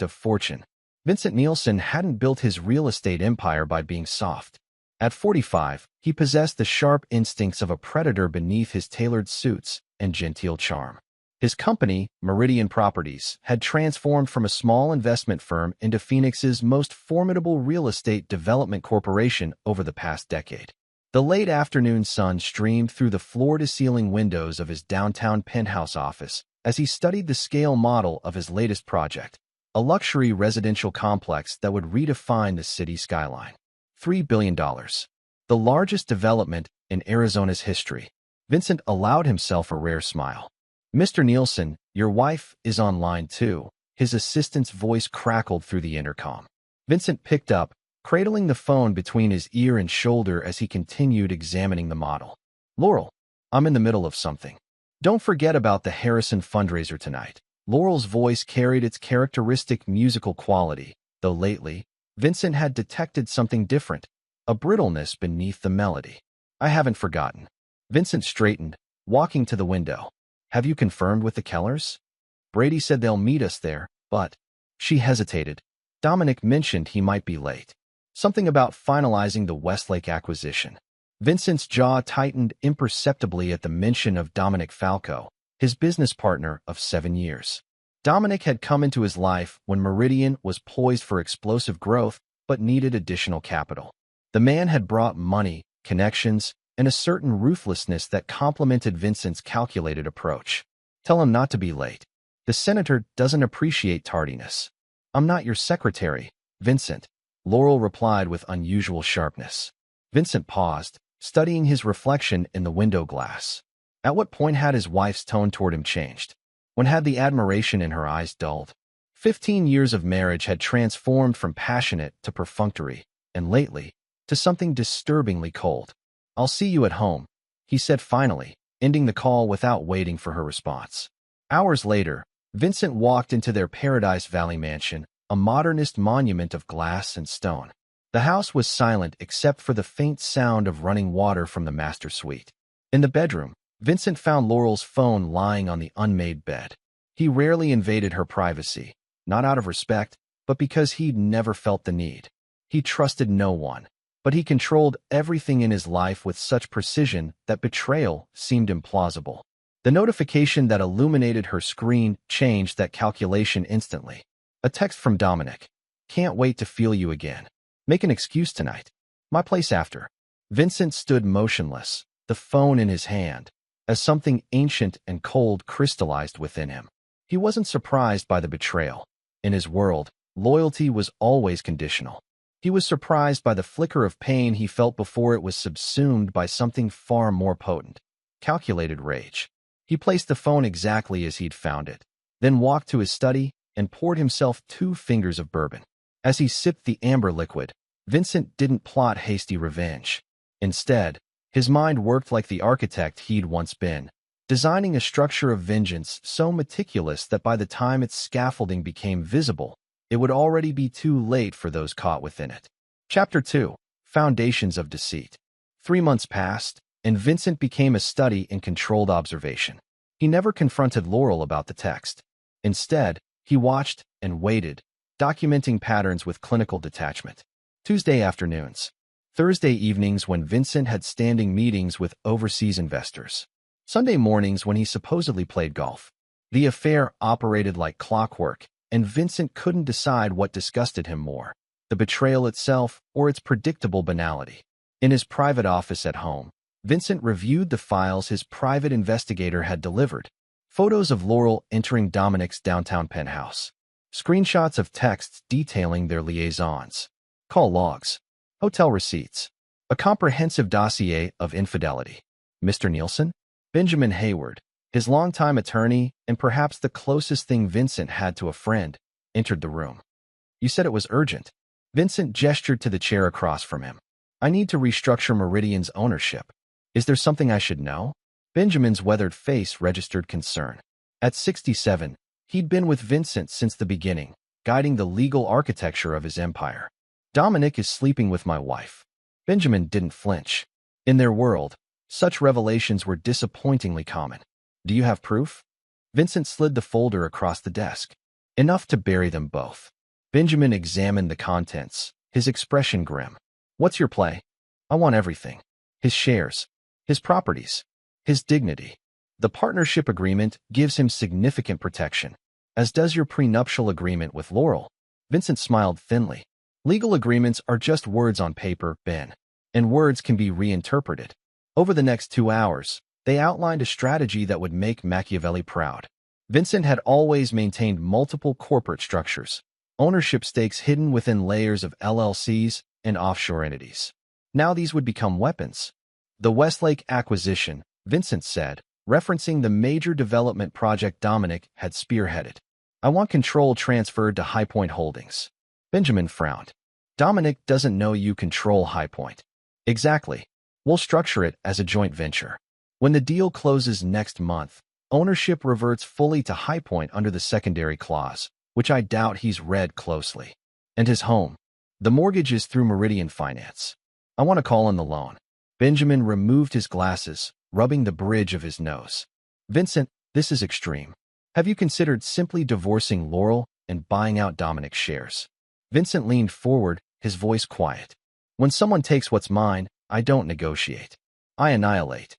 aspect of fortune. Vincent Nielsen hadn't built his real estate empire by being soft. At 45, he possessed the sharp instincts of a predator beneath his tailored suits and genteel charm. His company, Meridian Properties, had transformed from a small investment firm into Phoenix's most formidable real estate development corporation over the past decade. The late afternoon sun streamed through the floor-to-ceiling windows of his downtown penthouse office as he studied the scale model of his latest project, a luxury residential complex that would redefine the city skyline. $3 billion. The largest development in Arizona's history. Vincent allowed himself a rare smile. "Mr. Nielsen, your wife is online too." His assistant's voice crackled through the intercom. Vincent picked up, cradling the phone between his ear and shoulder as he continued examining the model. "Laurel, I'm in the middle of something. Don't forget about the Harrison fundraiser tonight." Laurel's voice carried its characteristic musical quality, though lately, Vincent had detected something different, a brittleness beneath the melody. "I haven't forgotten." Vincent straightened, walking to the window. "Have you confirmed with the Kellers?" "Brady said they'll meet us there, but—" She hesitated. Dominic mentioned he might be late. Something about finalizing the Westlake acquisition. Vincent's jaw tightened imperceptibly at the mention of Dominic Falco, his business partner of 7 years. Dominic had come into his life when Meridian was poised for explosive growth but needed additional capital. The man had brought money, connections, and a certain ruthlessness that complemented Vincent's calculated approach. "Tell him not to be late. The senator doesn't appreciate tardiness." "I'm not your secretary, Vincent," Laurel replied with unusual sharpness. Vincent paused, studying his reflection in the window glass. At what point had his wife's tone toward him changed? When had the admiration in her eyes dulled? 15 years of marriage had transformed from passionate to perfunctory, and lately, to something disturbingly cold. "I'll see you at home," he said finally, ending the call without waiting for her response. Hours later, Vincent walked into their Paradise Valley mansion, a modernist monument of glass and stone. The house was silent except for the faint sound of running water from the master suite. In the bedroom, Vincent found Laurel's phone lying on the unmade bed. He rarely invaded her privacy, not out of respect, but because he'd never felt the need. He trusted no one, but he controlled everything in his life with such precision that betrayal seemed implausible. The notification that illuminated her screen changed that calculation instantly. A text from Dominic. "Can't wait to feel you again. Make an excuse tonight. My place after." Vincent stood motionless, the phone in his hand, as something ancient and cold crystallized within him. He wasn't surprised by the betrayal. In his world, loyalty was always conditional. He was surprised by the flicker of pain he felt before it was subsumed by something far more potent. Calculated rage. He placed the phone exactly as he'd found it, then walked to his study and poured himself 2 fingers of bourbon. As he sipped the amber liquid, Vincent didn't plot hasty revenge. Instead, his mind worked like the architect he'd once been, designing a structure of vengeance so meticulous that by the time its scaffolding became visible, it would already be too late for those caught within it. Chapter 2. Foundations of Deceit. 3 months passed, and Vincent became a study in controlled observation. He never confronted Laurel about the text. Instead, he watched and waited, documenting patterns with clinical detachment. Tuesday afternoons. Thursday evenings when Vincent had standing meetings with overseas investors. Sunday mornings when he supposedly played golf. The affair operated like clockwork, and Vincent couldn't decide what disgusted him more, the betrayal itself or its predictable banality. In his private office at home, Vincent reviewed the files his private investigator had delivered. Photos of Laurel entering Dominic's downtown penthouse. Screenshots of texts detailing their liaisons. Call logs. Hotel receipts. A comprehensive dossier of infidelity. Mr. Nielsen? Benjamin Hayward, his longtime attorney and perhaps the closest thing Vincent had to a friend, entered the room. "You said it was urgent." Vincent gestured to the chair across from him. "I need to restructure Meridian's ownership. Is there something I should know?" Benjamin's weathered face registered concern. At 67, he'd been with Vincent since the beginning, guiding the legal architecture of his empire. "Dominic is sleeping with my wife." Benjamin didn't flinch. In their world, such revelations were disappointingly common. "Do you have proof?" Vincent slid the folder across the desk. Enough to bury them both. Benjamin examined the contents, his expression grim. What's your play? I want everything. His shares, his properties, his dignity. The partnership agreement gives him significant protection, as does your prenuptial agreement with Laurel. Vincent smiled thinly. Legal agreements are just words on paper, Ben, and words can be reinterpreted. Over the next 2 hours, they outlined a strategy that would make Machiavelli proud. Vincent had always maintained multiple corporate structures, ownership stakes hidden within layers of LLCs and offshore entities. Now these would become weapons. The Westlake acquisition, Vincent said, referencing the major development project Dominic had spearheaded. I want control transferred to High Point Holdings. Benjamin frowned. Dominic doesn't know you control High Point. Exactly. We'll structure it as a joint venture. When the deal closes next month, ownership reverts fully to High Point under the secondary clause, which I doubt he's read closely. And his home. The mortgage is through Meridian Finance. I want to call on the loan. Benjamin removed his glasses, rubbing the bridge of his nose. Vincent, this is extreme. Have you considered simply divorcing Laurel and buying out Dominic's shares? Vincent leaned forward, his voice quiet. When someone takes what's mine, I don't negotiate. I annihilate.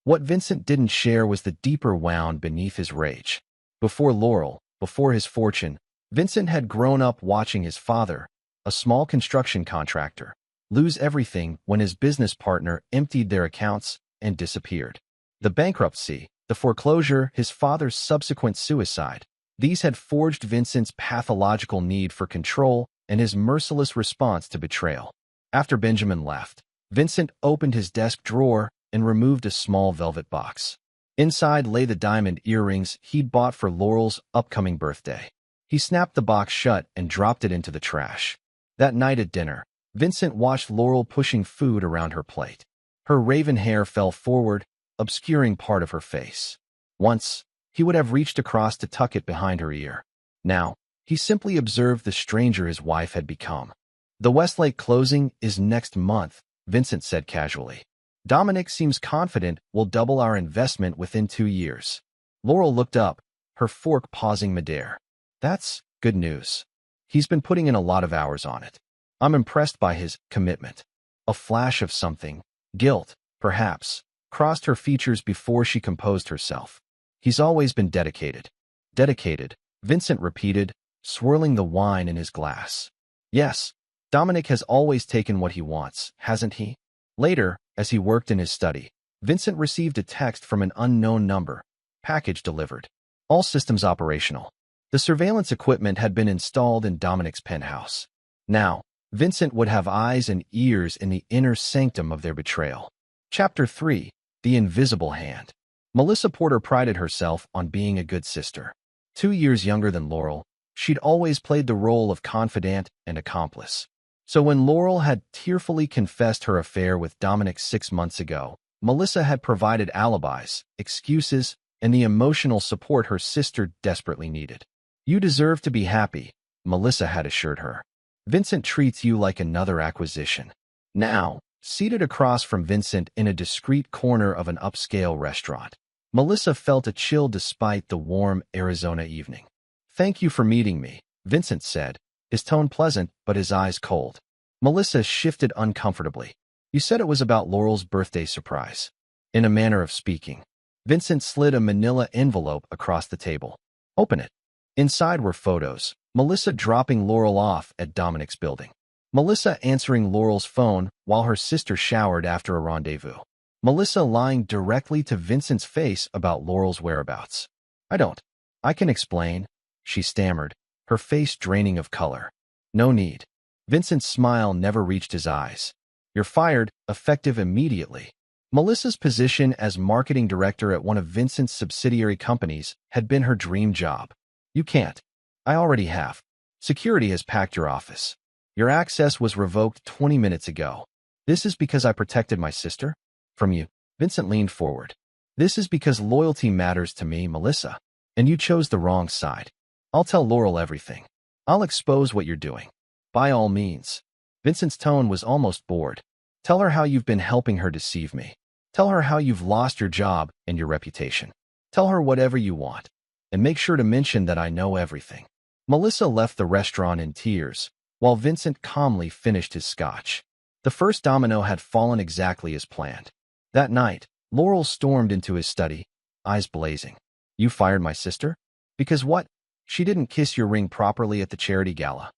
What Vincent didn't share was the deeper wound beneath his rage. Before Laurel, before his fortune, Vincent had grown up watching his father, a small construction contractor, lose everything when his business partner emptied their accounts and disappeared. The bankruptcy, the foreclosure, his father's subsequent suicide, these had forged Vincent's pathological need for control and his merciless response to betrayal. After Benjamin left, Vincent opened his desk drawer and removed a small velvet box. Inside lay the diamond earrings he'd bought for Laurel's upcoming birthday. He snapped the box shut and dropped it into the trash. That night at dinner, Vincent watched Laurel pushing food around her plate. Her raven hair fell forward, obscuring part of her face. Once, he would have reached across to tuck it behind her ear. Now, he simply observed the stranger his wife had become. The Westlake closing is next month, Vincent said casually. Dominic seems confident we'll double our investment within 2 years. Laurel looked up, her fork pausing midair. That's good news. He's been putting in a lot of hours on it. I'm impressed by his commitment. A flash of something, guilt, perhaps, crossed her features before she composed herself. He's always been dedicated. Dedicated, Vincent repeated, swirling the wine in his glass. Yes, Dominic has always taken what he wants, hasn't he? Later, as he worked in his study, Vincent received a text from an unknown number. Package delivered. All systems operational. The surveillance equipment had been installed in Dominic's penthouse. Now, Vincent would have eyes and ears in the inner sanctum of their betrayal. Chapter 3. The Invisible Hand. Melissa Porter prided herself on being a good sister. 2 years younger than Laurel, she'd always played the role of confidant and accomplice. So when Laurel had tearfully confessed her affair with Dominic 6 months ago, Melissa had provided alibis, excuses, and the emotional support her sister desperately needed. You deserve to be happy, Melissa had assured her. Vincent treats you like another acquisition. Now, seated across from Vincent in a discreet corner of an upscale restaurant, Melissa felt a chill despite the warm Arizona evening. Thank you for meeting me, Vincent said, his tone pleasant but his eyes cold. Melissa shifted uncomfortably. You said it was about Laurel's birthday surprise. In a manner of speaking, Vincent slid a manila envelope across the table. Open it. Inside were photos, Melissa dropping Laurel off at Dominic's building. Melissa answering Laurel's phone while her sister showered after a rendezvous. Melissa lying directly to Vincent's face about Laurel's whereabouts. I can explain, she stammered, her face draining of color. No need. Vincent's smile never reached his eyes. You're fired, effective immediately. Melissa's position as marketing director at one of Vincent's subsidiary companies had been her dream job. You can't. I already have. Security has packed your office. Your access was revoked 20 minutes ago. This is because I protected my sister? From you. Vincent leaned forward. This is because loyalty matters to me, Melissa. And you chose the wrong side. I'll tell Laurel everything. I'll expose what you're doing. By all means. Vincent's tone was almost bored. Tell her how you've been helping her deceive me. Tell her how you've lost your job and your reputation. Tell her whatever you want. And make sure to mention that I know everything. Melissa left the restaurant in tears, while Vincent calmly finished his scotch. The first domino had fallen exactly as planned. That night, Laurel stormed into his study, eyes blazing. "You fired my sister? Because what? She didn't kiss your ring properly at the charity gala."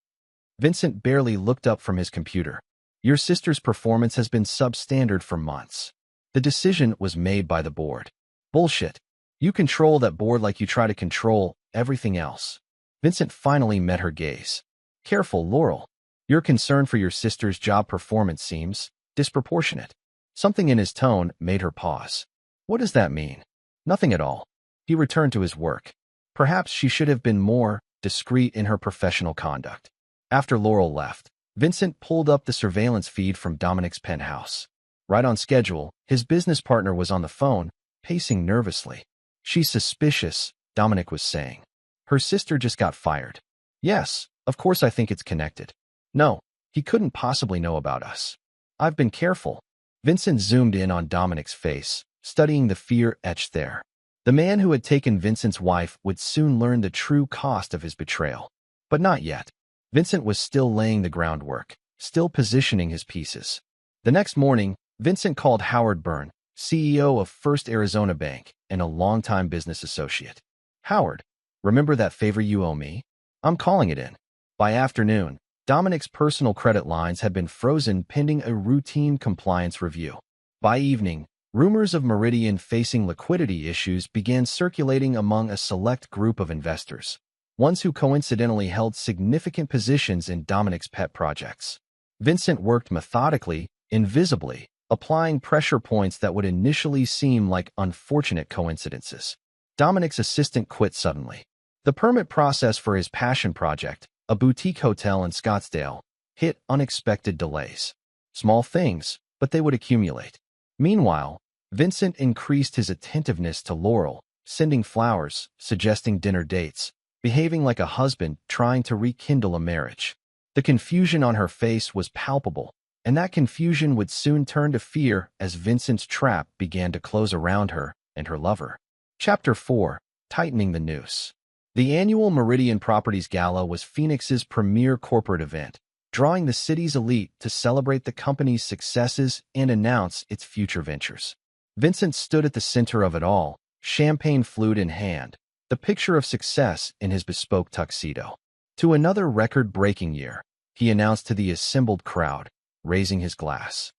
Vincent barely looked up from his computer. "Your sister's performance has been substandard for months. The decision was made by the board." "Bullshit. You control that board like you try to control everything else." Vincent finally met her gaze. "Careful, Laurel. Your concern for your sister's job performance seems disproportionate." Something in his tone made her pause. "What does that mean?" "Nothing at all." He returned to his work. Perhaps she should have been more discreet in her professional conduct. After Laurel left, Vincent pulled up the surveillance feed from Dominic's penthouse. Right on schedule, his business partner was on the phone, pacing nervously. "She's suspicious," Dominic was saying. "Her sister just got fired." "Yes, of course I think it's connected." "No, he couldn't possibly know about us." "I've been careful." Vincent zoomed in on Dominic's face, studying the fear etched there. The man who had taken Vincent's wife would soon learn the true cost of his betrayal. But not yet. Vincent was still laying the groundwork, still positioning his pieces. The next morning, Vincent called Howard Byrne, CEO of First Arizona Bank and a longtime business associate. "Howard, remember that favor you owe me? I'm calling it in." By afternoon, Dominic's personal credit lines had been frozen pending a routine compliance review. By evening, rumors of Meridian facing liquidity issues began circulating among a select group of investors, ones who coincidentally held significant positions in Dominic's pet projects. Vincent worked methodically, invisibly, applying pressure points that would initially seem like unfortunate coincidences. Dominic's assistant quit suddenly. The permit process for his passion project, a boutique hotel in Scottsdale, hit unexpected delays. Small things, but they would accumulate. Meanwhile, Vincent increased his attentiveness to Laurel, sending flowers, suggesting dinner dates, behaving like a husband trying to rekindle a marriage. The confusion on her face was palpable, and that confusion would soon turn to fear as Vincent's trap began to close around her and her lover. Chapter 4. Tightening the Noose. The annual Meridian Properties Gala was Phoenix's premier corporate event, drawing the city's elite to celebrate the company's successes and announce its future ventures. Vincent stood at the center of it all, champagne flute in hand, the picture of success in his bespoke tuxedo. "To another record-breaking year," he announced to the assembled crowd, raising his glass.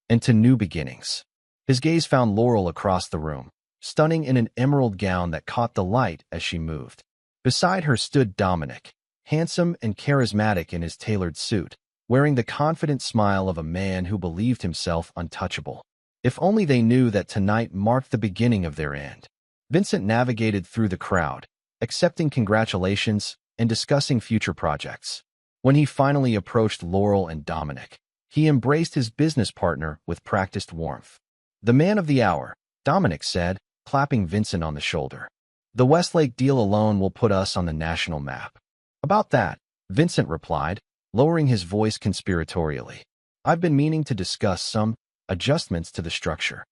"And to new beginnings." His gaze found Laurel across the room, stunning in an emerald gown that caught the light as she moved. Beside her stood Dominic, handsome and charismatic in his tailored suit, wearing the confident smile of a man who believed himself untouchable. If only they knew that tonight marked the beginning of their end. Vincent navigated through the crowd, accepting congratulations and discussing future projects. When he finally approached Laurel and Dominic, he embraced his business partner with practiced warmth. "The man of the hour," Dominic said, clapping Vincent on the shoulder. "The Westlake deal alone will put us on the national map." "About that," Vincent replied, lowering his voice conspiratorially. "I've been meaning to discuss some adjustments to the structure."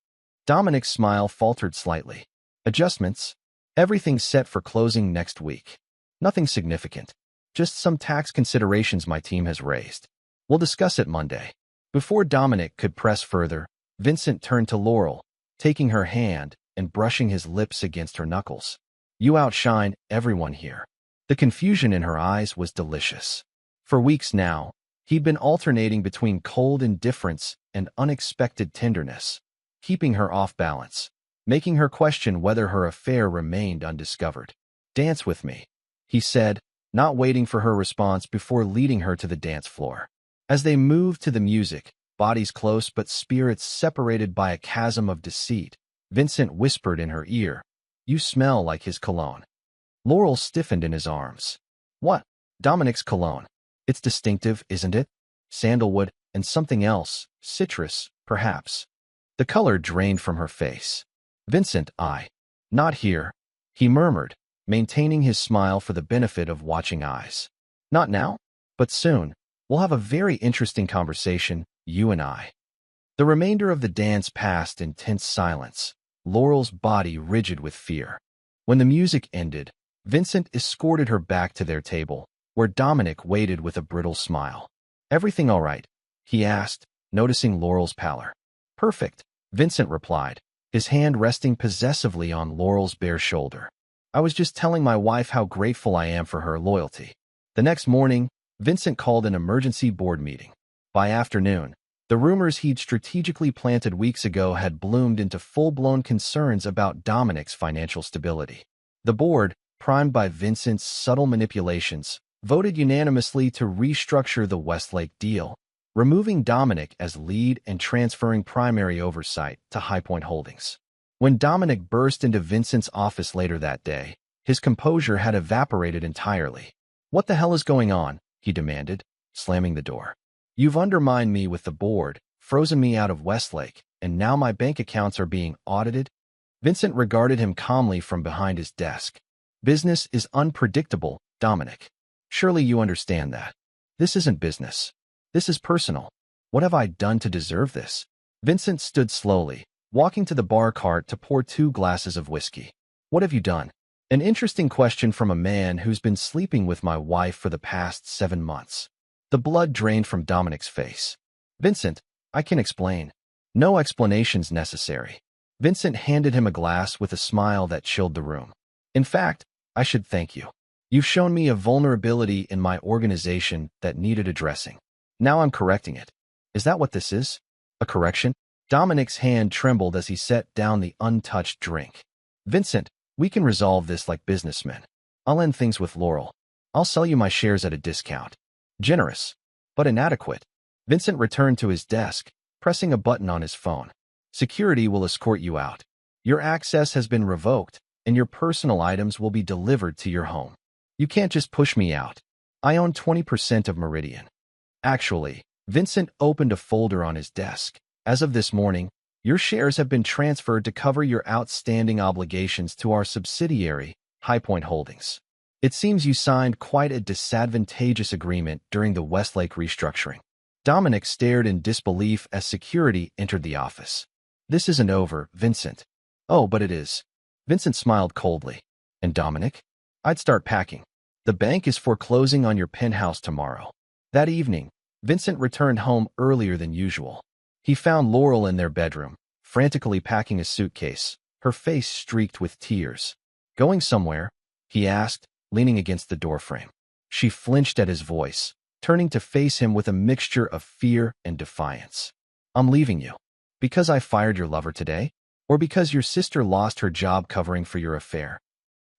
Dominic's smile faltered slightly. "Adjustments? Everything's set for closing next week. Nothing significant. Just some tax considerations my team has raised. We'll discuss it Monday." Before Dominic could press further, Vincent turned to Laurel, taking her hand and brushing his lips against her knuckles. "You outshine everyone here." The confusion in her eyes was delicious. For weeks now, he'd been alternating between cold indifference and unexpected tenderness, keeping her off balance, making her question whether her affair remained undiscovered. "Dance with me," he said, not waiting for her response before leading her to the dance floor. As they moved to the music, bodies close but spirits separated by a chasm of deceit, Vincent whispered in her ear, "You smell like his cologne." Laurel stiffened in his arms. "What?" "Dominic's cologne. It's distinctive, isn't it? Sandalwood and something else, citrus, perhaps." The color drained from her face. "Vincent, not here," he murmured, maintaining his smile for the benefit of watching eyes. "Not now? But soon. We'll have a very interesting conversation, you and I." The remainder of the dance passed in tense silence, Laurel's body rigid with fear. When the music ended, Vincent escorted her back to their table, where Dominic waited with a brittle smile. "Everything all right?" he asked, noticing Laurel's pallor. "Perfect," Vincent replied, his hand resting possessively on Laurel's bare shoulder. "I was just telling my wife how grateful I am for her loyalty." The next morning, Vincent called an emergency board meeting. By afternoon, the rumors he'd strategically planted weeks ago had bloomed into full-blown concerns about Dominic's financial stability. The board, primed by Vincent's subtle manipulations, voted unanimously to restructure the Westlake deal, removing Dominic as lead and transferring primary oversight to High Point Holdings. When Dominic burst into Vincent's office later that day, his composure had evaporated entirely. "What the hell is going on?" he demanded, slamming the door. "You've undermined me with the board, frozen me out of Westlake, and now my bank accounts are being audited?" Vincent regarded him calmly from behind his desk. "Business is unpredictable, Dominic. Surely you understand that. This isn't business. This is personal. What have I done to deserve this?" Vincent stood slowly, walking to the bar cart to pour 2 glasses of whiskey. "What have you done?" An interesting question from a man who's been sleeping with my wife for the past 7 months. The blood drained from Dominic's face. "Vincent, I can explain." "No explanations necessary." Vincent handed him a glass with a smile that chilled the room. "In fact, I should thank you. You've shown me a vulnerability in my organization that needed addressing. Now I'm correcting it." "Is that what this is? A correction?" Dominic's hand trembled as he set down the untouched drink. "Vincent, we can resolve this like businessmen. I'll end things with Laurel. I'll sell you my shares at a discount." "Generous, but inadequate." Vincent returned to his desk, pressing a button on his phone. "Security will escort you out. Your access has been revoked, and your personal items will be delivered to your home. You can't just push me out. I own 20% of Meridian." "Actually," Vincent opened a folder on his desk. "As of this morning, your shares have been transferred to cover your outstanding obligations to our subsidiary, High Point Holdings. It seems you signed quite a disadvantageous agreement during the Westlake restructuring." Dominic stared in disbelief as security entered the office. "This isn't over, Vincent." "Oh, but it is." Vincent smiled coldly. "And Dominic? I'd start packing. The bank is foreclosing on your penthouse tomorrow." That evening, Vincent returned home earlier than usual. He found Laurel in their bedroom, frantically packing a suitcase, her face streaked with tears. "Going somewhere?" he asked, leaning against the doorframe. She flinched at his voice, turning to face him with a mixture of fear and defiance. "I'm leaving you. Because I fired your lover today? Or because your sister lost her job covering for your affair?"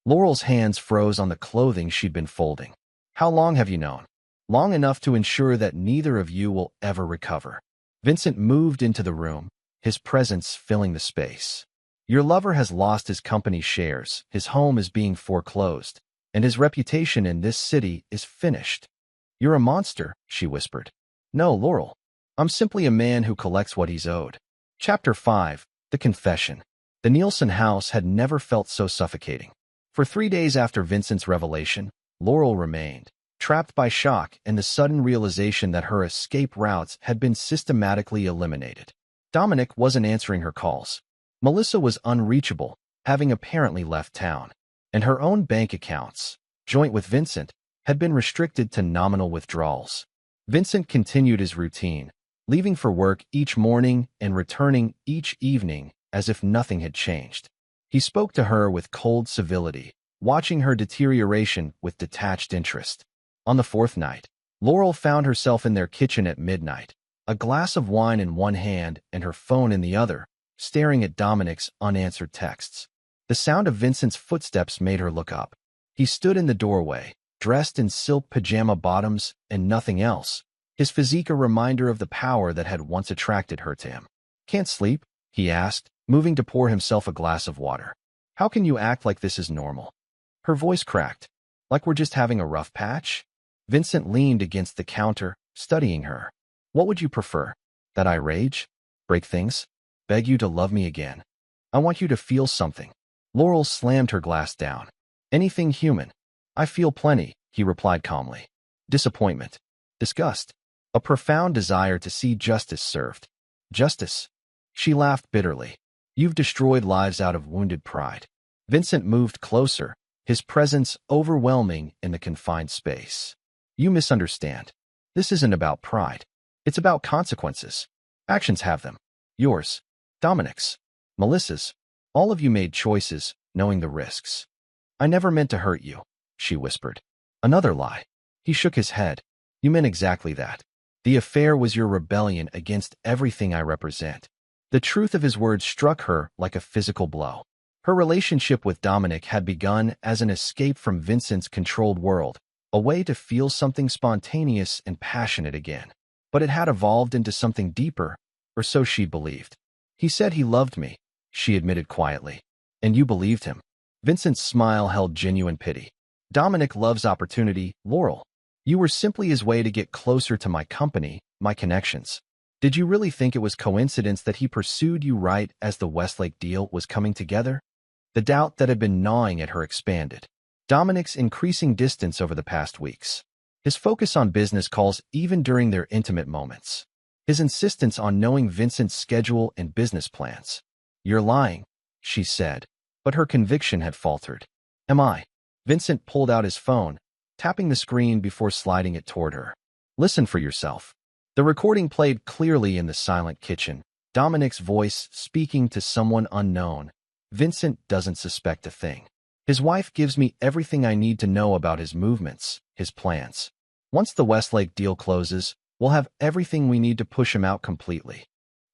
Laurel's hands froze on the clothing she'd been folding. "How long have you known?" "Long enough to ensure that neither of you will ever recover." Vincent moved into the room, his presence filling the space. "Your lover has lost his company's shares, his home is being foreclosed, and his reputation in this city is finished." "You're a monster," she whispered. "No, Laurel. I'm simply a man who collects what he's owed." Chapter 5. The Confession. The Nielsen house had never felt so suffocating. For 3 days after Vincent's revelation, Laurel remained, trapped by shock and the sudden realization that her escape routes had been systematically eliminated. Dominic wasn't answering her calls. Melissa was unreachable, having apparently left town. And her own bank accounts, joint with Vincent, had been restricted to nominal withdrawals. Vincent continued his routine, leaving for work each morning and returning each evening as if nothing had changed. He spoke to her with cold civility, watching her deterioration with detached interest. On the 4th night, Laurel found herself in their kitchen at midnight, a glass of wine in one hand and her phone in the other, staring at Dominic's unanswered texts. The sound of Vincent's footsteps made her look up. He stood in the doorway, dressed in silk pajama bottoms and nothing else, his physique a reminder of the power that had once attracted her to him. "Can't sleep?" he asked, moving to pour himself a glass of water. "How can you act like this is normal?" Her voice cracked. "Like we're just having a rough patch?" Vincent leaned against the counter, studying her. "What would you prefer? That I rage? Break things? Beg you to love me again? I want you to feel something." Laurel slammed her glass down. "Anything human. I feel plenty," he replied calmly. "Disappointment. Disgust. A profound desire to see justice served." "Justice?" She laughed bitterly. "You've destroyed lives out of wounded pride." Vincent moved closer, his presence overwhelming in the confined space. You misunderstand. This isn't about pride. It's about consequences. Actions have them. Yours, Dominic's, Melissa's. All of you made choices, knowing the risks. I never meant to hurt you, she whispered. Another lie. He shook his head. You meant exactly that. The affair was your rebellion against everything I represent. The truth of his words struck her like a physical blow. Her relationship with Dominic had begun as an escape from Vincent's controlled world, a way to feel something spontaneous and passionate again. But it had evolved into something deeper, or so she believed. He said he loved me, she admitted quietly. And you believed him. Vincent's smile held genuine pity. Dominic loves opportunity, Laurel. You were simply his way to get closer to my company, my connections. Did you really think it was coincidence that he pursued you right as the Westlake deal was coming together? The doubt that had been gnawing at her expanded. Dominic's increasing distance over the past weeks. His focus on business calls even during their intimate moments. His insistence on knowing Vincent's schedule and business plans. You're lying, she said, but her conviction had faltered. Am I? Vincent pulled out his phone, tapping the screen before sliding it toward her. Listen for yourself. The recording played clearly in the silent kitchen, Dominic's voice speaking to someone unknown. Vincent doesn't suspect a thing. His wife gives me everything I need to know about his movements, his plans. Once the Westlake deal closes, we'll have everything we need to push him out completely.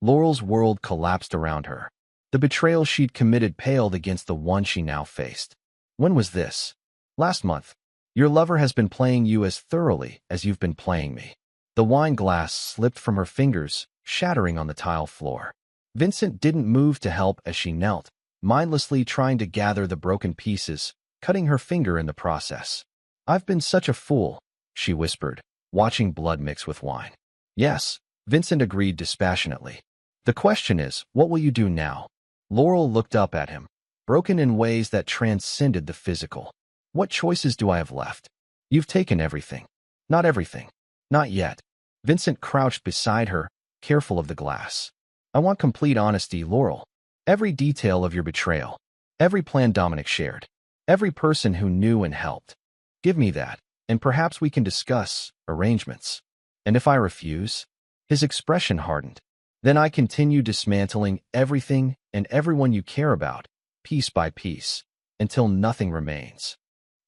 Laurel's world collapsed around her. The betrayal she'd committed paled against the one she now faced. When was this? Last month. Your lover has been playing you as thoroughly as you've been playing me. The wine glass slipped from her fingers, shattering on the tile floor. Vincent didn't move to help as she knelt, mindlessly trying to gather the broken pieces, cutting her finger in the process. I've been such a fool, she whispered, watching blood mix with wine. Yes, Vincent agreed dispassionately. The question is, what will you do now? Laurel looked up at him, broken in ways that transcended the physical. What choices do I have left? You've taken everything. Not everything. Not yet. Vincent crouched beside her, careful of the glass. I want complete honesty, Laurel. Every detail of your betrayal. Every plan Dominic shared. Every person who knew and helped. Give me that, and perhaps we can discuss arrangements. And if I refuse? His expression hardened. Then I continue dismantling everything and everyone you care about, piece by piece, until nothing remains.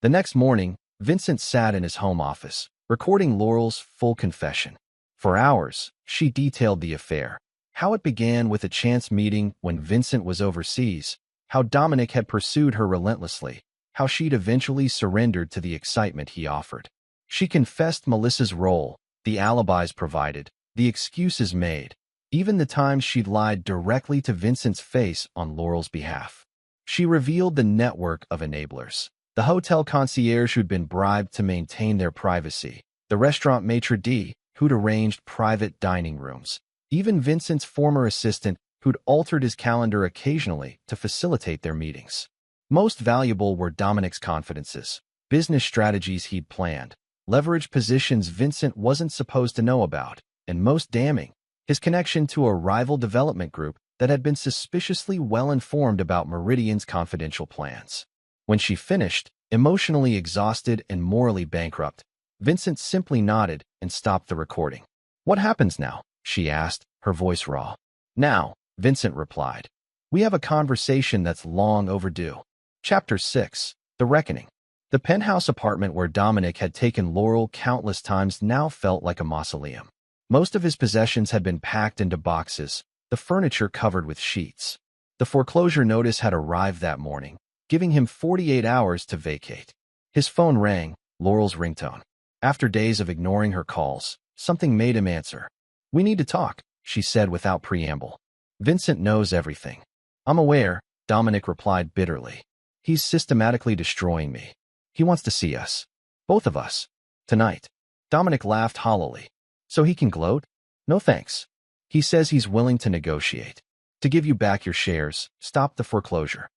The next morning, Vincent sat in his home office, recording Laurel's full confession. For hours, she detailed the affair. How it began with a chance meeting when Vincent was overseas, how Dominic had pursued her relentlessly, how she'd eventually surrendered to the excitement he offered. She confessed Melissa's role, the alibis provided, the excuses made, even the times she'd lied directly to Vincent's face on Laurel's behalf. She revealed the network of enablers. The hotel concierge who'd been bribed to maintain their privacy, the restaurant maitre d' who'd arranged private dining rooms, even Vincent's former assistant who'd altered his calendar occasionally to facilitate their meetings. Most valuable were Dominic's confidences, business strategies he'd planned, leverage positions Vincent wasn't supposed to know about, and most damning, his connection to a rival development group that had been suspiciously well-informed about Meridian's confidential plans. When she finished, emotionally exhausted and morally bankrupt, Vincent simply nodded and stopped the recording. What happens now? She asked, her voice raw. Now, Vincent replied. We have a conversation that's long overdue. Chapter 6. The Reckoning. The penthouse apartment where Dominic had taken Laurel countless times now felt like a mausoleum. Most of his possessions had been packed into boxes, the furniture covered with sheets. The foreclosure notice had arrived that morning, giving him 48 hours to vacate. His phone rang, Laurel's ringtone. After days of ignoring her calls, something made him answer. We need to talk, she said without preamble. Vincent knows everything. I'm aware, Dominic replied bitterly. He's systematically destroying me. He wants to see us. Both of us. Tonight. Dominic laughed hollowly. So he can gloat? No thanks. He says he's willing to negotiate. To give you back your shares, stop the foreclosure.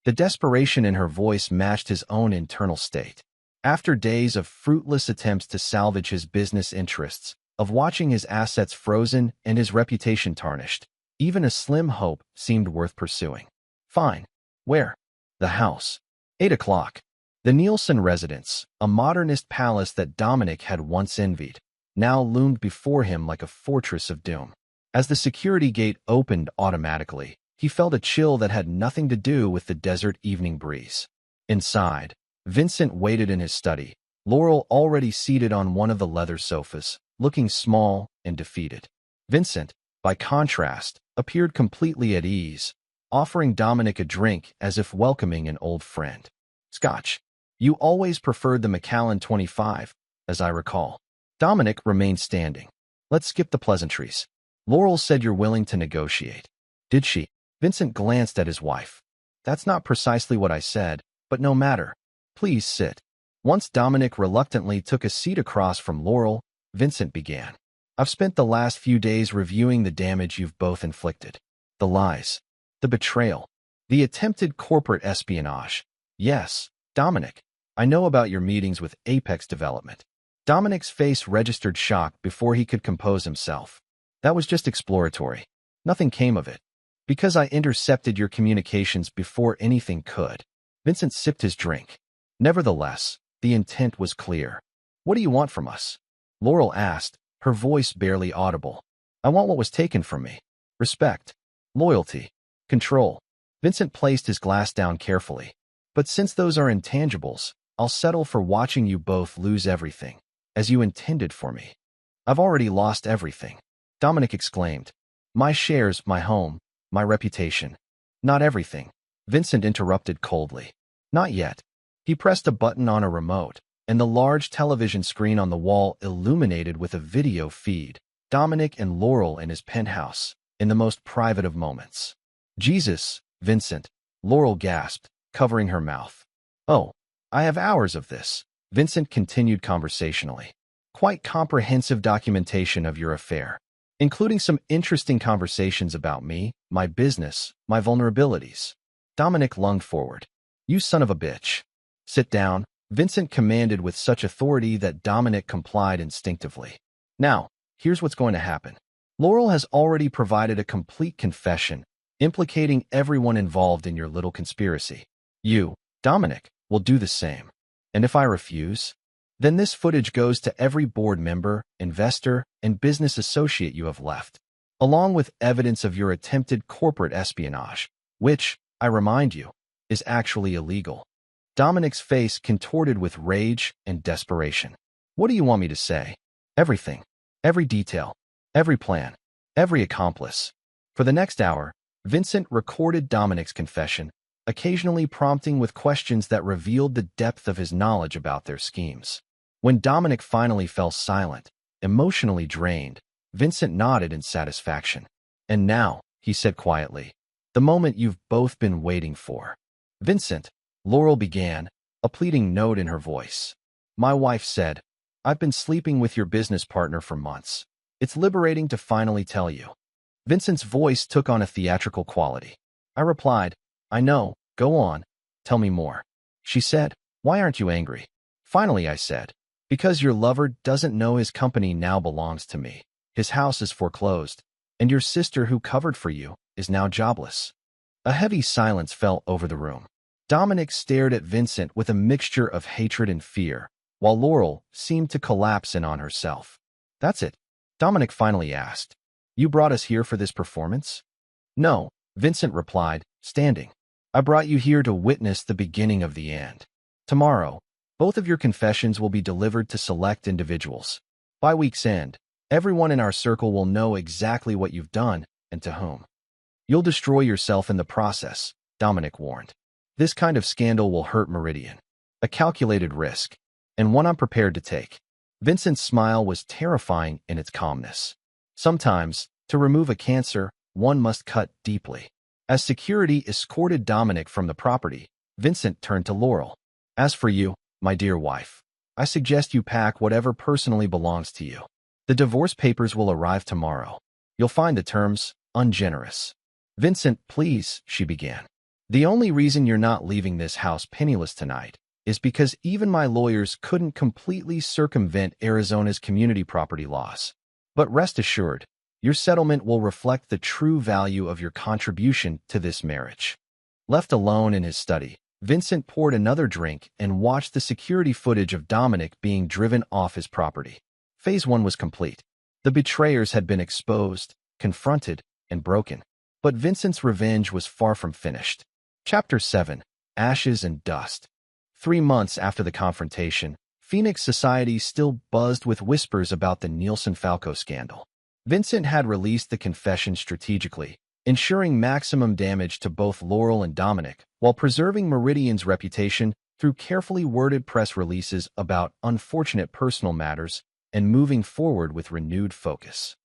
The desperation in her voice matched his own internal state. After days of fruitless attempts to salvage his business interests, of watching his assets frozen and his reputation tarnished, even a slim hope seemed worth pursuing. Fine. Where? The house. 8 o'clock. The Nielsen residence, a modernist palace that Dominic had once envied, now loomed before him like a fortress of doom. As the security gate opened automatically, he felt a chill that had nothing to do with the desert evening breeze. Inside, Vincent waited in his study, Laurel already seated on one of the leather sofas, looking small and defeated. Vincent, by contrast, appeared completely at ease, offering Dominic a drink as if welcoming an old friend. Scotch. You always preferred the Macallan 25, as I recall. Dominic remained standing. Let's skip the pleasantries. Laurel said you're willing to negotiate. Did she? Vincent glanced at his wife. That's not precisely what I said, but no matter. Please sit. Once Dominic reluctantly took a seat across from Laurel, Vincent began. I've spent the last few days reviewing the damage you've both inflicted. The lies. The betrayal. The attempted corporate espionage. Yes, Dominic. I know about your meetings with Apex Development. Dominic's face registered shock before he could compose himself. That was just exploratory. Nothing came of it. Because I intercepted your communications before anything could. Vincent sipped his drink. Nevertheless, the intent was clear. What do you want from us? Laurel asked, her voice barely audible. I want what was taken from me. Respect. Loyalty. Control. Vincent placed his glass down carefully. But since those are intangibles, I'll settle for watching you both lose everything, as you intended for me. I've already lost everything. Dominic exclaimed. My shares, my home, my reputation. Not everything. Vincent interrupted coldly. Not yet. He pressed a button on a remote, and the large television screen on the wall illuminated with a video feed. Dominic and Laurel in his penthouse, in the most private of moments. Jesus, Vincent, Laurel gasped, covering her mouth. Oh, I have hours of this, Vincent continued conversationally. Quite comprehensive documentation of your affair, including some interesting conversations about me, my business, my vulnerabilities. Dominic lunged forward. You son of a bitch. Sit down, Vincent commanded with such authority that Dominic complied instinctively. Now, here's what's going to happen. Laurel has already provided a complete confession, implicating everyone involved in your little conspiracy. You, Dominic, will do the same. And if I refuse, then this footage goes to every board member, investor, and business associate you have left, along with evidence of your attempted corporate espionage, which, I remind you, is actually illegal. Dominic's face contorted with rage and desperation. What do you want me to say? Everything. Every detail. Every plan. Every accomplice. For the next hour, Vincent recorded Dominic's confession, occasionally prompting with questions that revealed the depth of his knowledge about their schemes. When Dominic finally fell silent, emotionally drained, Vincent nodded in satisfaction. And now, he said quietly, the moment you've both been waiting for. Vincent, Laurel began, a pleading note in her voice. My wife said, I've been sleeping with your business partner for months. It's liberating to finally tell you. Vincent's voice took on a theatrical quality. I replied, I know, go on, tell me more. She said, why aren't you angry? Finally, I said, because your lover doesn't know his company now belongs to me. His house is foreclosed, and your sister who covered for you is now jobless. A heavy silence fell over the room. Dominic stared at Vincent with a mixture of hatred and fear, while Laurel seemed to collapse in on herself. That's it, Dominic finally asked. You brought us here for this performance? No, Vincent replied, standing. I brought you here to witness the beginning of the end. Tomorrow, both of your confessions will be delivered to select individuals. By week's end, everyone in our circle will know exactly what you've done and to whom. You'll destroy yourself in the process, Dominic warned. This kind of scandal will hurt Meridian. A calculated risk, and one I'm prepared to take. Vincent's smile was terrifying in its calmness. Sometimes, to remove a cancer, one must cut deeply. As security escorted Dominic from the property, Vincent turned to Laurel. As for you, my dear wife, I suggest you pack whatever personally belongs to you. The divorce papers will arrive tomorrow. You'll find the terms ungenerous. Vincent, please, she began. The only reason you're not leaving this house penniless tonight is because even my lawyers couldn't completely circumvent Arizona's community property laws. But rest assured, your settlement will reflect the true value of your contribution to this marriage. Left alone in his study, Vincent poured another drink and watched the security footage of Dominic being driven off his property. Phase 1 was complete. The betrayers had been exposed, confronted, and broken. But Vincent's revenge was far from finished. Chapter 7. Ashes and Dust. 3 months after the confrontation, Phoenix society still buzzed with whispers about the Nielsen-Falco scandal. Vincent had released the confession strategically, ensuring maximum damage to both Laurel and Dominic, while preserving Meridian's reputation through carefully worded press releases about unfortunate personal matters and moving forward with renewed focus.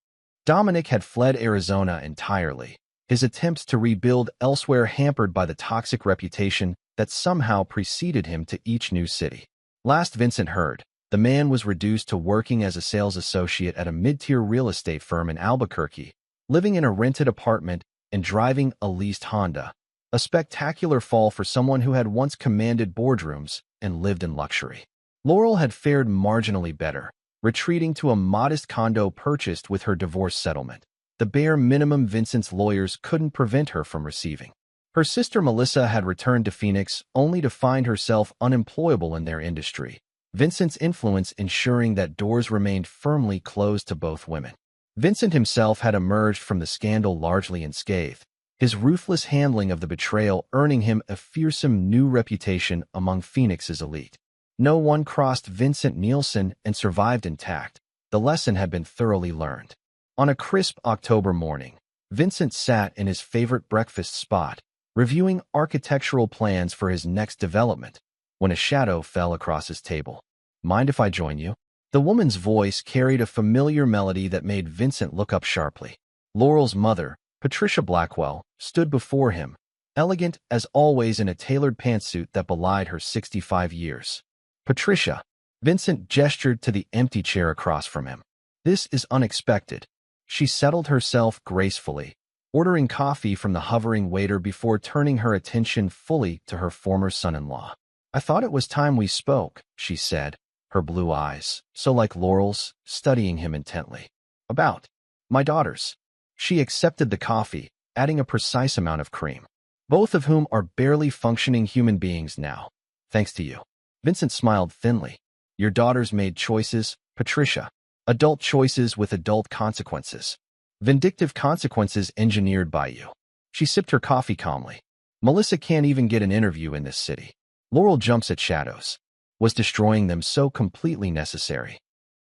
Dominic had fled Arizona entirely, his attempts to rebuild elsewhere hampered by the toxic reputation that somehow preceded him to each new city. Last Vincent heard, the man was reduced to working as a sales associate at a mid-tier real estate firm in Albuquerque, living in a rented apartment and driving a leased Honda, a spectacular fall for someone who had once commanded boardrooms and lived in luxury. Laurel had fared marginally better, retreating to a modest condo purchased with her divorce settlement, the bare minimum Vincent's lawyers couldn't prevent her from receiving. Her sister Melissa had returned to Phoenix only to find herself unemployable in their industry, Vincent's influence ensuring that doors remained firmly closed to both women. Vincent himself had emerged from the scandal largely unscathed, his ruthless handling of the betrayal earning him a fearsome new reputation among Phoenix's elite. No one crossed Vincent Nielsen and survived intact. The lesson had been thoroughly learned. On a crisp October morning, Vincent sat in his favorite breakfast spot, reviewing architectural plans for his next development, when a shadow fell across his table. "Mind if I join you?" The woman's voice carried a familiar melody that made Vincent look up sharply. Laurel's mother, Patricia Blackwell, stood before him, elegant as always in a tailored pantsuit that belied her 65 years. "Patricia." Vincent gestured to the empty chair across from him. "This is unexpected." She settled herself gracefully, ordering coffee from the hovering waiter before turning her attention fully to her former son-in-law. "I thought it was time we spoke," she said, her blue eyes, so like Laurel's, studying him intently. "About my daughters." She accepted the coffee, adding a precise amount of cream. "Both of whom are barely functioning human beings now, thanks to you." Vincent smiled thinly. "Your daughters made choices, Patricia. Adult choices with adult consequences. Vindictive consequences engineered by you." She sipped her coffee calmly. "Melissa can't even get an interview in this city. Laurel jumps at shadows. Was destroying them so completely necessary?"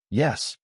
"Yes."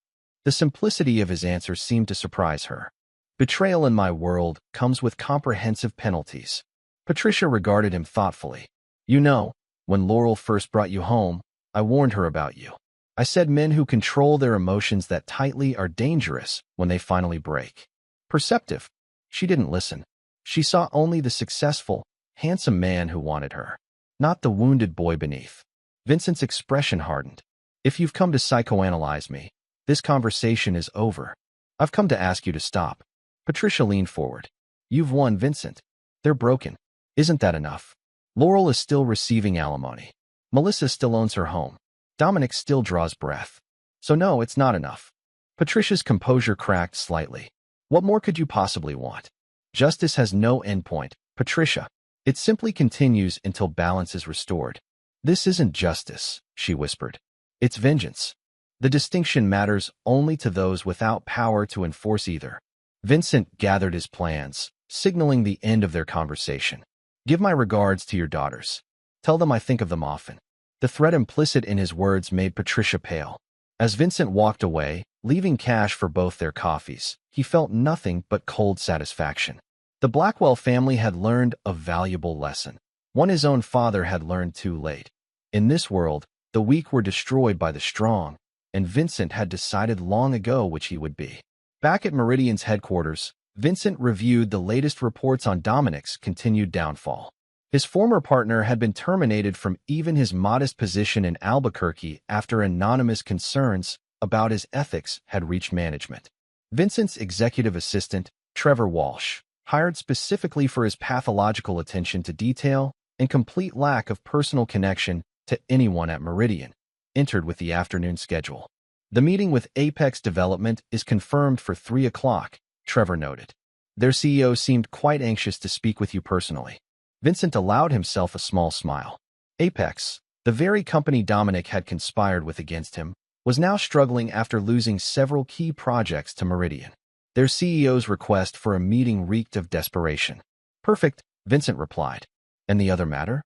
The simplicity of his answer seemed to surprise her. "Betrayal in my world comes with comprehensive penalties." Patricia regarded him thoughtfully. "You know, when Laurel first brought you home, I warned her about you. I said men who control their emotions that tightly are dangerous when they finally break." Perceptive. She didn't listen. She saw only the successful, handsome man who wanted her, not the wounded boy beneath. Vincent's expression hardened. "If you've come to psychoanalyze me, this conversation is over. I've come to ask you to stop." Patricia leaned forward. "You've won, Vincent. They're broken. Isn't that enough? Laurel is still receiving alimony. Melissa still owns her home. Dominic still draws breath. So no, it's not enough." Patricia's composure cracked slightly. "What more could you possibly want? Justice has no endpoint, Patricia. It simply continues until balance is restored." "This isn't justice," she whispered. "It's vengeance. The distinction matters only to those without power to enforce either." Vincent gathered his plans, signaling the end of their conversation. "Give my regards to your daughters. Tell them I think of them often." The threat implicit in his words made Patricia pale. As Vincent walked away, leaving cash for both their coffees, he felt nothing but cold satisfaction. The Blackwell family had learned a valuable lesson, one his own father had learned too late. In this world, the weak were destroyed by the strong, and Vincent had decided long ago which he would be. Back at Meridian's headquarters, Vincent reviewed the latest reports on Dominic's continued downfall. His former partner had been terminated from even his modest position in Albuquerque after anonymous concerns about his ethics had reached management. Vincent's executive assistant, Trevor Walsh, hired specifically for his pathological attention to detail and complete lack of personal connection to anyone at Meridian, entered with the afternoon schedule. "The meeting with Apex Development is confirmed for 3 o'clock, Trevor noted. "Their CEO seemed quite anxious to speak with you personally." Vincent allowed himself a small smile. Apex, the very company Dominic had conspired with against him, was now struggling after losing several key projects to Meridian. Their CEO's request for a meeting reeked of desperation. Perfect, Vincent replied. And the other matter?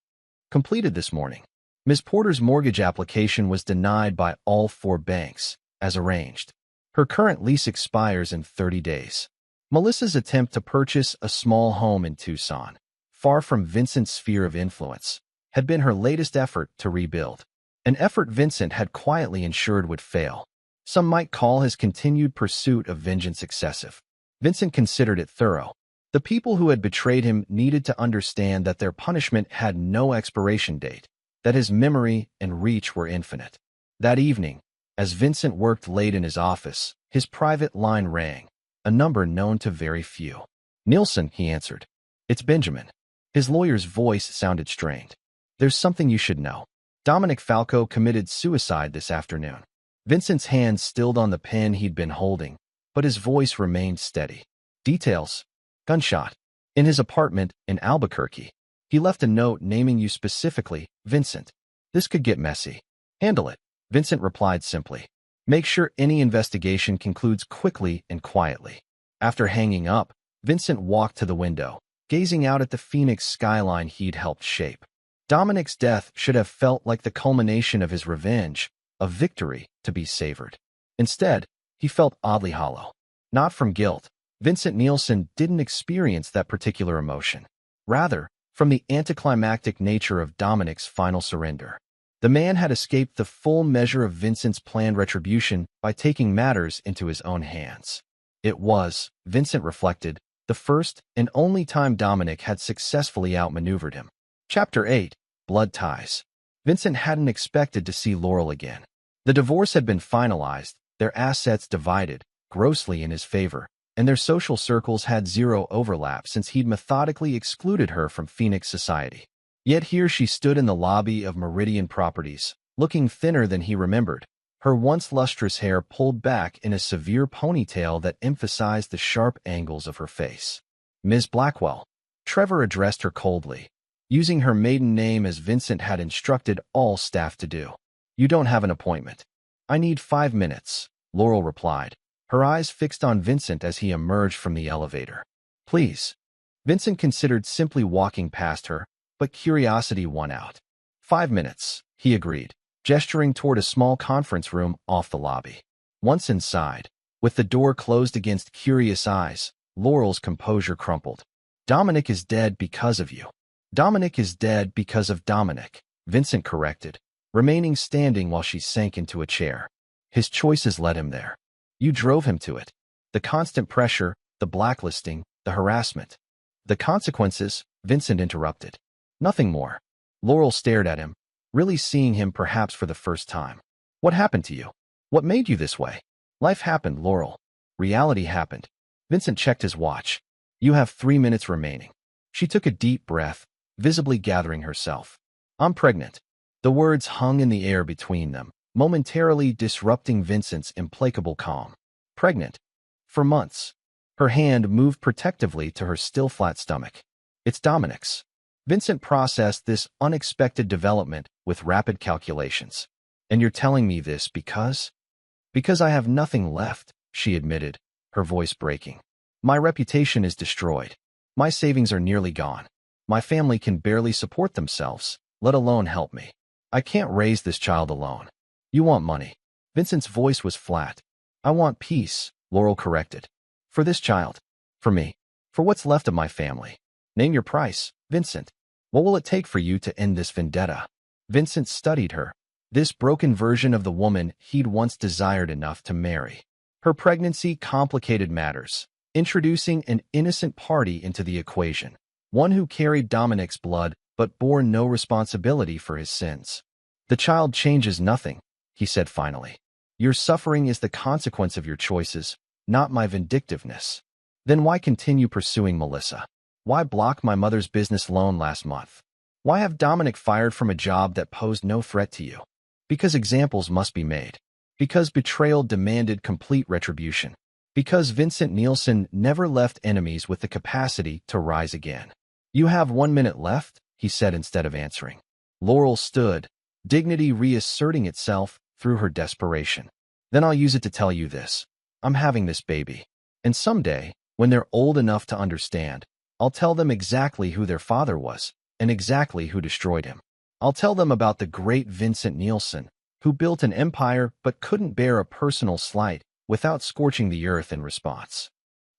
Completed this morning. Ms. Porter's mortgage application was denied by all 4 banks, as arranged. Her current lease expires in 30 days. Melissa's attempt to purchase a small home in Tucson, far from Vincent's sphere of influence, had been her latest effort to rebuild. An effort Vincent had quietly ensured would fail. Some might call his continued pursuit of vengeance excessive. Vincent considered it thorough. The people who had betrayed him needed to understand that their punishment had no expiration date, that his memory and reach were infinite. That evening, as Vincent worked late in his office, his private line rang, a number known to very few. "Nielsen," he answered. "It's Benjamin." His lawyer's voice sounded strained. "There's something you should know. Dominic Falco committed suicide this afternoon." Vincent's hand stilled on the pen he'd been holding, but his voice remained steady. "Details. Gunshot. In his apartment in Albuquerque. He left a note naming you specifically, Vincent. This could get messy." "Handle it," Vincent replied simply. "Make sure any investigation concludes quickly and quietly." After hanging up, Vincent walked to the window, gazing out at the Phoenix skyline he'd helped shape. Dominic's death should have felt like the culmination of his revenge, a victory to be savored. Instead, he felt oddly hollow. Not from guilt. Vincent Nielsen didn't experience that particular emotion. Rather, from the anticlimactic nature of Dominic's final surrender. The man had escaped the full measure of Vincent's planned retribution by taking matters into his own hands. It was, Vincent reflected, the first and only time Dominic had successfully outmaneuvered him. Chapter 8. Blood Ties. Vincent hadn't expected to see Laurel again. The divorce had been finalized, their assets divided, grossly in his favor, and their social circles had zero overlap since he'd methodically excluded her from Phoenix society. Yet here she stood in the lobby of Meridian Properties, looking thinner than he remembered, her once lustrous hair pulled back in a severe ponytail that emphasized the sharp angles of her face. "Ms. Blackwell," Trevor addressed her coldly, using her maiden name as Vincent had instructed all staff to do. "You don't have an appointment." "I need 5 minutes," Laurel replied, her eyes fixed on Vincent as he emerged from the elevator. "Please." Vincent considered simply walking past her, but curiosity won out. 5 minutes, he agreed, gesturing toward a small conference room off the lobby. Once inside, with the door closed against curious eyes, Laurel's composure crumpled. "Dominic is dead because of you." "Dominic is dead because of Dominic," Vincent corrected, remaining standing while she sank into a chair. "His choices led him there. You drove him to it. The constant pressure, the blacklisting, the harassment." "The consequences," Vincent interrupted. "Nothing more." Laurel stared at him, really seeing him perhaps for the first time. "What happened to you? What made you this way?" "Life happened, Laurel. Reality happened." Vincent checked his watch. "You have 3 minutes remaining." She took a deep breath, visibly gathering herself. "I'm pregnant." The words hung in the air between them, momentarily disrupting Vincent's implacable calm. "Pregnant? For months." Her hand moved protectively to her still flat stomach. "It's Dominic's." Vincent processed this unexpected development with rapid calculations. "And you're telling me this because?" "Because I have nothing left," she admitted, her voice breaking. "My reputation is destroyed. My savings are nearly gone. My family can barely support themselves, let alone help me. I can't raise this child alone." "You want money." Vincent's voice was flat. "I want peace," Laurel corrected. "For this child. For me. For what's left of my family." "Name your price, Vincent. What will it take for you to end this vendetta?" Vincent studied her, this broken version of the woman he'd once desired enough to marry. Her pregnancy complicated matters, introducing an innocent party into the equation, one who carried Dominic's blood but bore no responsibility for his sins. "The child changes nothing," he said finally. "Your suffering is the consequence of your choices, not my vindictiveness." "Then why continue pursuing Melissa? Why block my mother's business loan last month? Why have Dominic fired from a job that posed no threat to you?" "Because examples must be made. Because betrayal demanded complete retribution. Because Vincent Nielsen never left enemies with the capacity to rise again." You have 1 minute left, he said instead of answering. Laurel stood, dignity reasserting itself through her desperation. Then I'll use it to tell you this. I'm having this baby. And someday, when they're old enough to understand, I'll tell them exactly who their father was and exactly who destroyed him. I'll tell them about the great Vincent Nielsen, who built an empire but couldn't bear a personal slight without scorching the earth in response.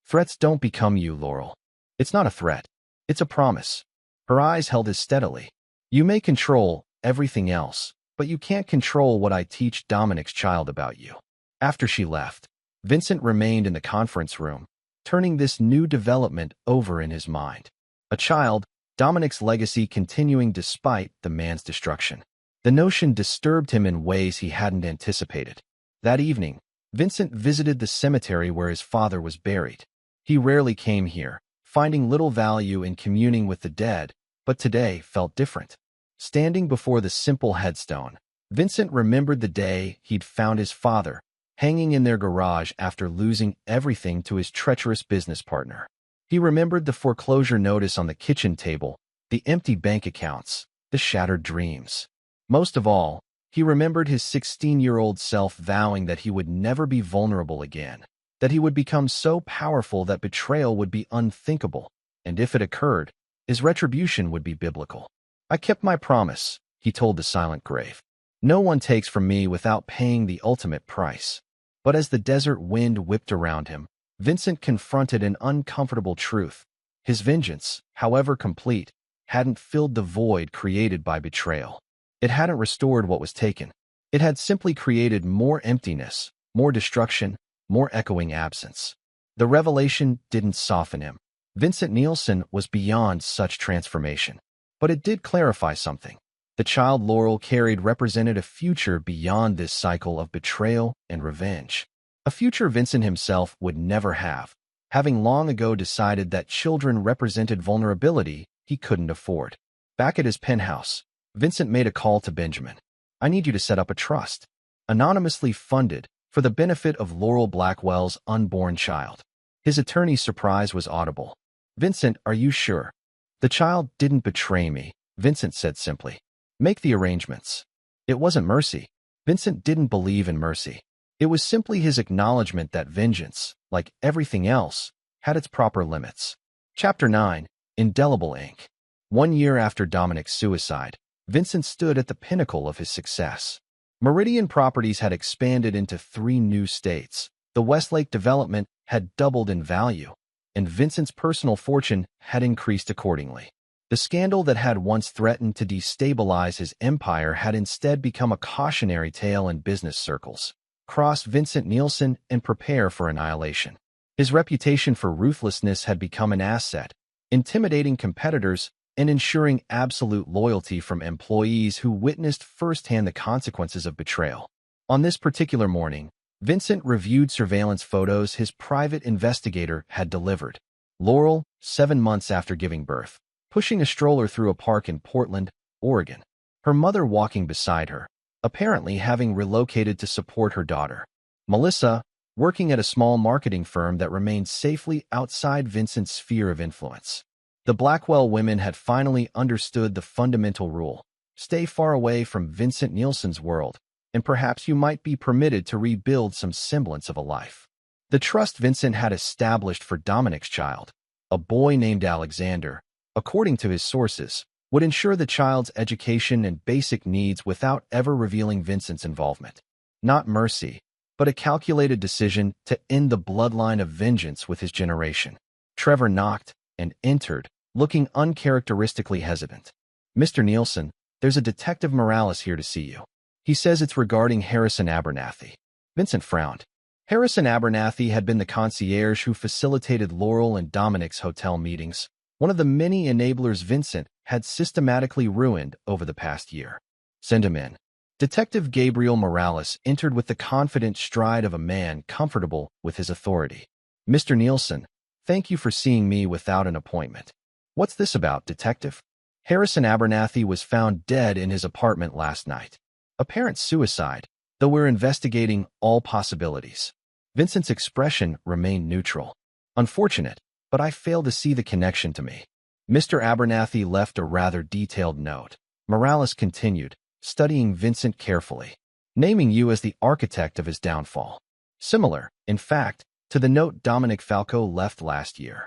Threats don't become you, Laurel. It's not a threat. It's a promise. Her eyes held his steadily. You may control everything else, but you can't control what I teach Dominic's child about you. After she left, Vincent remained in the conference room, turning this new development over in his mind. A child, Dominic's legacy continuing despite the man's destruction. The notion disturbed him in ways he hadn't anticipated. That evening, Vincent visited the cemetery where his father was buried. He rarely came here, finding little value in communing with the dead, but today felt different. Standing before the simple headstone, Vincent remembered the day he'd found his father, hanging in their garage after losing everything to his treacherous business partner. He remembered the foreclosure notice on the kitchen table, the empty bank accounts, the shattered dreams. Most of all, he remembered his 16-year-old self vowing that he would never be vulnerable again, that he would become so powerful that betrayal would be unthinkable, and if it occurred, his retribution would be biblical. I kept my promise, he told the silent grave. No one takes from me without paying the ultimate price. But as the desert wind whipped around him, Vincent confronted an uncomfortable truth. His vengeance, however complete, hadn't filled the void created by betrayal. It hadn't restored what was taken. It had simply created more emptiness, more destruction, more echoing absence. The revelation didn't soften him. Vincent Nielsen was beyond such transformation. But it did clarify something. The child Laurel carried represented a future beyond this cycle of betrayal and revenge. A future Vincent himself would never have, having long ago decided that children represented vulnerability he couldn't afford. Back at his penthouse, Vincent made a call to Benjamin. I need you to set up a trust, anonymously funded, for the benefit of Laurel Blackwell's unborn child. His attorney's surprise was audible. Vincent, are you sure? The child didn't betray me, Vincent said simply. Make the arrangements. It wasn't mercy. Vincent didn't believe in mercy. It was simply his acknowledgement that vengeance, like everything else, had its proper limits. Chapter 9. Indelible Ink. 1 year after Dominic's suicide, Vincent stood at the pinnacle of his success. Meridian Properties had expanded into 3 new states. The Westlake development had doubled in value, and Vincent's personal fortune had increased accordingly. The scandal that had once threatened to destabilize his empire had instead become a cautionary tale in business circles. Cross Vincent Nielsen and prepare for annihilation. His reputation for ruthlessness had become an asset, intimidating competitors and ensuring absolute loyalty from employees who witnessed firsthand the consequences of betrayal. On this particular morning, Vincent reviewed surveillance photos his private investigator had delivered. Laurel, 7 months after giving birth, pushing a stroller through a park in Portland, Oregon. Her mother walking beside her, apparently having relocated to support her daughter. Melissa, working at a small marketing firm that remained safely outside Vincent's sphere of influence. The Blackwell women had finally understood the fundamental rule. Stay far away from Vincent Nielsen's world, and perhaps you might be permitted to rebuild some semblance of a life. The trust Vincent had established for Dominic's child, a boy named Alexander, according to his sources, would ensure the child's education and basic needs without ever revealing Vincent's involvement. Not mercy, but a calculated decision to end the bloodline of vengeance with his generation. Trevor knocked and entered, looking uncharacteristically hesitant. Mr. Nielsen, there's a Detective Morales here to see you. He says it's regarding Harrison Abernathy. Vincent frowned. Harrison Abernathy had been the concierge who facilitated Laurel and Dominic's hotel meetings, one of the many enablers Vincent had systematically ruined over the past year. Send him in. Detective Gabriel Morales entered with the confident stride of a man comfortable with his authority. Mr. Nielsen, thank you for seeing me without an appointment. What's this about, Detective? Harrison Abernathy was found dead in his apartment last night. Apparent suicide, though we're investigating all possibilities. Vincent's expression remained neutral. Unfortunate, but I fail to see the connection to me. Mr. Abernathy left a rather detailed note. Morales continued, studying Vincent carefully, naming you as the architect of his downfall. Similar, in fact, to the note Dominic Falco left last year.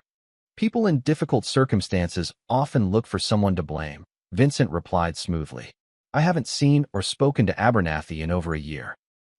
People in difficult circumstances often look for someone to blame, Vincent replied smoothly. I haven't seen or spoken to Abernathy in over a year.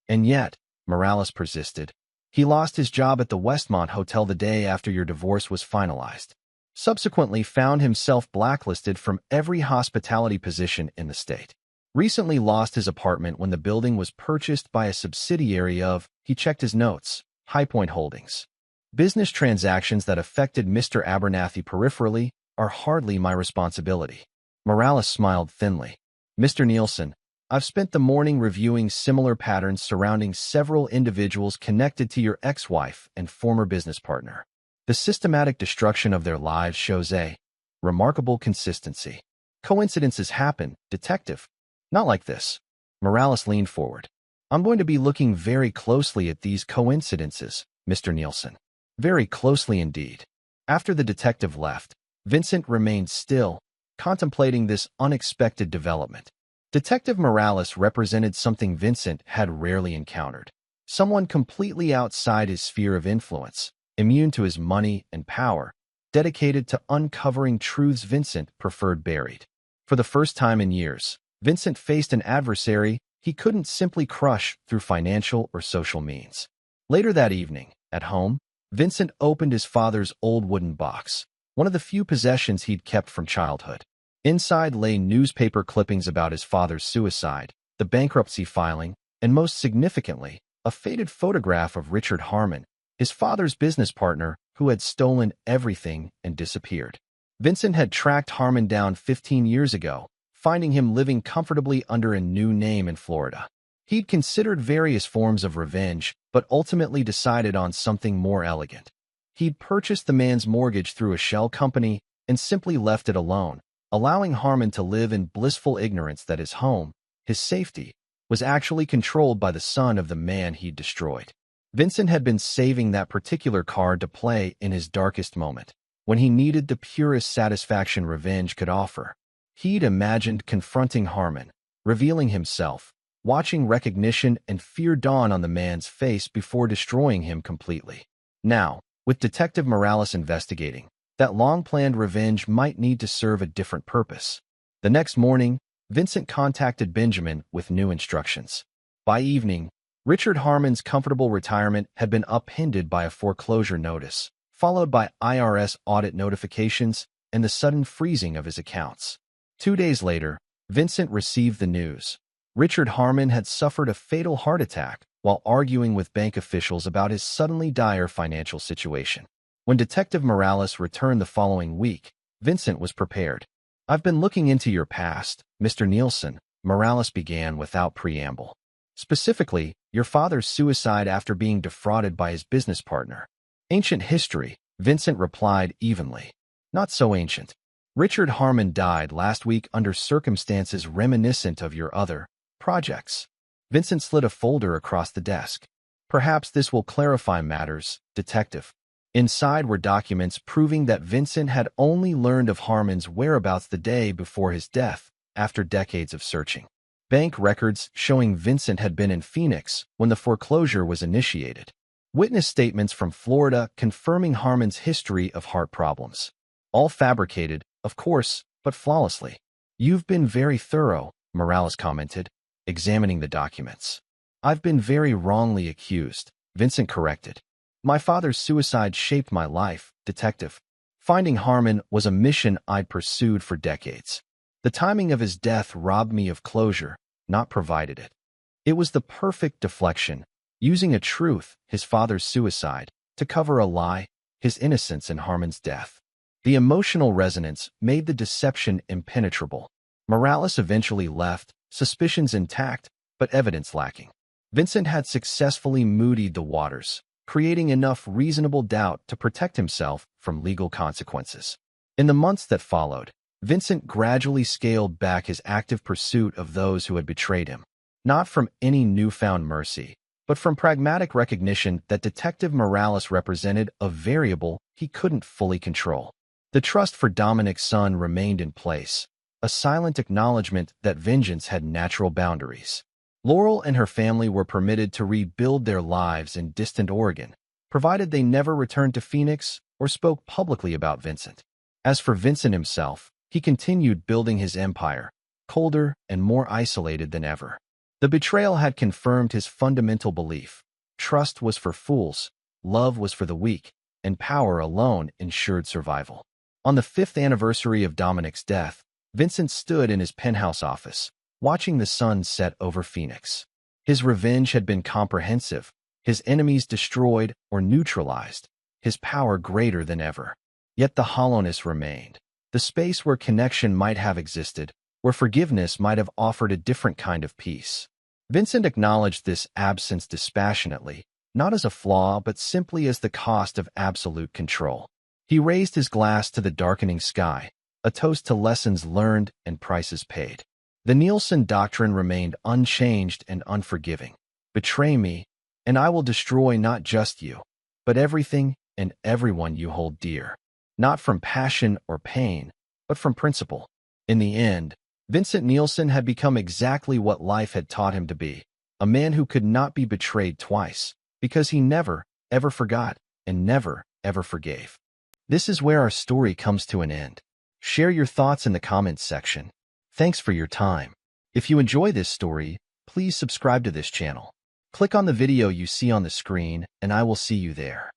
And yet, Morales persisted, he lost his job at the Westmont Hotel the day after your divorce was finalized. Subsequently found himself blacklisted from every hospitality position in the state. Recently lost his apartment when the building was purchased by a subsidiary of, he checked his notes, High Point Holdings. Business transactions that affected Mr. Abernathy peripherally are hardly my responsibility. Morales smiled thinly. Mr. Nielsen, I've spent the morning reviewing similar patterns surrounding several individuals connected to your ex-wife and former business partner. The systematic destruction of their lives shows a remarkable consistency. Coincidences happen, detective. Not like this. Morales leaned forward. I'm going to be looking very closely at these coincidences, Mr. Nielsen. Very closely indeed. After the detective left, Vincent remained still, contemplating this unexpected development. Detective Morales represented something Vincent had rarely encountered. Someone completely outside his sphere of influence, immune to his money and power, dedicated to uncovering truths Vincent preferred buried. For the first time in years, Vincent faced an adversary he couldn't simply crush through financial or social means. Later that evening, at home, Vincent opened his father's old wooden box, one of the few possessions he'd kept from childhood. Inside lay newspaper clippings about his father's suicide, the bankruptcy filing, and most significantly, a faded photograph of Richard Harmon, his father's business partner who had stolen everything and disappeared. Vincent had tracked Harmon down 15 years ago, finding him living comfortably under a new name in Florida. He'd considered various forms of revenge, but ultimately decided on something more elegant. He'd purchased the man's mortgage through a shell company and simply left it alone, allowing Harmon to live in blissful ignorance that his home, his safety, was actually controlled by the son of the man he'd destroyed. Vincent had been saving that particular card to play in his darkest moment, when he needed the purest satisfaction revenge could offer. He'd imagined confronting Harmon, revealing himself, watching recognition and fear dawn on the man's face before destroying him completely. Now, with Detective Morales investigating, that long-planned revenge might need to serve a different purpose. The next morning, Vincent contacted Benjamin with new instructions. By evening, Richard Harmon's comfortable retirement had been upended by a foreclosure notice, followed by IRS audit notifications and the sudden freezing of his accounts. 2 days later, Vincent received the news. Richard Harmon had suffered a fatal heart attack while arguing with bank officials about his suddenly dire financial situation. When Detective Morales returned the following week, Vincent was prepared. I've been looking into your past, Mr. Nielsen, Morales began without preamble. Specifically, your father's suicide after being defrauded by his business partner. Ancient history, Vincent replied evenly. Not so ancient. Richard Harmon died last week under circumstances reminiscent of your other projects. Vincent slid a folder across the desk. Perhaps this will clarify matters, Detective. Inside were documents proving that Vincent had only learned of Harmon's whereabouts the day before his death, after decades of searching. Bank records showing Vincent had been in Phoenix when the foreclosure was initiated. Witness statements from Florida confirming Harmon's history of heart problems. All fabricated, of course, but flawlessly. You've been very thorough, Morales commented, examining the documents. I've been very wrongly accused, Vincent corrected. My father's suicide shaped my life, Detective. Finding Harmon was a mission I'd pursued for decades. The timing of his death robbed me of closure, not provided it. It was the perfect deflection, using a truth, his father's suicide, to cover a lie, his innocence in Harmon's death. The emotional resonance made the deception impenetrable. Morales eventually left, suspicions intact, but evidence lacking. Vincent had successfully muddied the waters, creating enough reasonable doubt to protect himself from legal consequences. In the months that followed, Vincent gradually scaled back his active pursuit of those who had betrayed him, not from any newfound mercy, but from pragmatic recognition that Detective Morales represented a variable he couldn't fully control. The trust for Dominic's son remained in place, a silent acknowledgement that vengeance had natural boundaries. Laurel and her family were permitted to rebuild their lives in distant Oregon, provided they never returned to Phoenix or spoke publicly about Vincent. As for Vincent himself, he continued building his empire, colder and more isolated than ever. The betrayal had confirmed his fundamental belief: trust was for fools, love was for the weak, and power alone ensured survival. On the 5th anniversary of Dominic's death, Vincent stood in his penthouse office, watching the sun set over Phoenix. His revenge had been comprehensive, his enemies destroyed or neutralized, his power greater than ever. Yet the hollowness remained, the space where connection might have existed, where forgiveness might have offered a different kind of peace. Vincent acknowledged this absence dispassionately, not as a flaw but simply as the cost of absolute control. He raised his glass to the darkening sky, a toast to lessons learned and prices paid. The Nielsen doctrine remained unchanged and unforgiving. Betray me, and I will destroy not just you, but everything and everyone you hold dear. Not from passion or pain, but from principle. In the end, Vincent Nielsen had become exactly what life had taught him to be, a man who could not be betrayed twice, because he never, ever forgot and never, ever forgave. This is where our story comes to an end. Share your thoughts in the comments section. Thanks for your time. If you enjoy this story, please subscribe to this channel. Click on the video you see on the screen, and I will see you there.